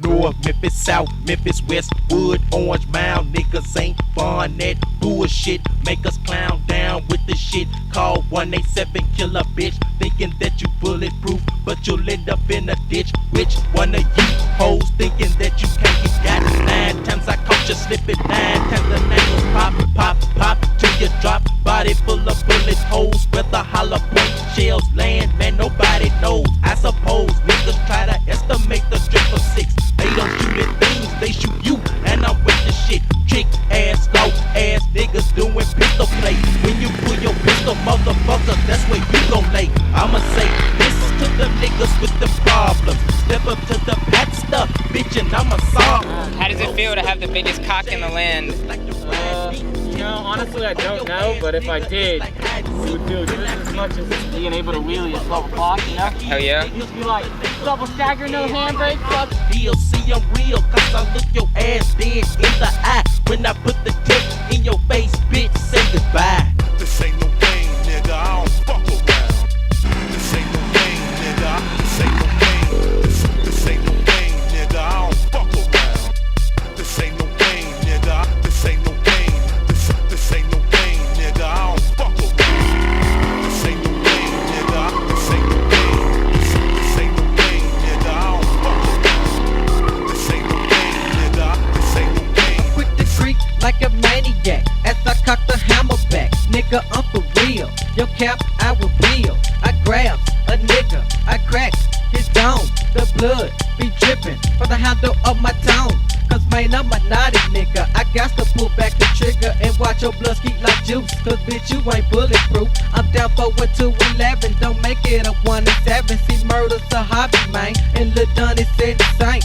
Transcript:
North Memphis, South Memphis, Westwood, Orange Mound. Niggas ain't fun, that bullshit make us clown down with the shit called 187 killer bitch. Thinking that you bulletproof, but you'll end up in a ditch. Which one of you hoes thinking that you can't get got? 9 times I caught you slipping, 9 times the name was pop, pop, pop till you drop. Body full of bullet holes, where the hollow point shells land, man, nobody knows. I suppose niggas try to estimate the strip of 6. They don't shoot at things, they shoot you, and I'm with the shit. Trick ass, low ass niggas doing pistol play. When you pull your pistol, motherfucker, that's where you gon' lay. I'ma say this to the niggas with the problems. Step up to the pat stuff, bitch, and I'ma solve. How does it feel to have the biggest cock in the land? You know, honestly, I don't know, but if I did, it would do just as much as being able to wheelie at 12 o'clock, you know? Hell yeah. It'd just be like, double stagger, no handbrake, fuck. DLC, I'm real, cause I look your ass dead in the eye. When I put the dick in your face, bitch, say goodbye. This ain't no game, nigga, I don't fuck around. This ain't no game, nigga, this ain't no game. This ain't no game, nigga, I don't fuck around. This ain't no game, nigga, this ain't no game. This ain't no game, nigga, I don't fuck around. This ain't no game, nigga, this ain't no game. This ain't no game, nigga, I don't fuck around. This ain't no game, nigga, this ain't no game. Quick to creep like a maniac as I cock the hammer back. Nigga, I'm for real. Your cap, I will peel. I grab a nigga, I crack his dome. The blood be dripping from the handle of my tone. Cause man, I'm a naughty nigga. I got to pull back the trigger and watch your blood skeet like juice. Cause bitch, you ain't bulletproof. I'm down for a 211. Don't make it a 1 and 7. See, murder's a hobby, man. And Lil Dunn is insane.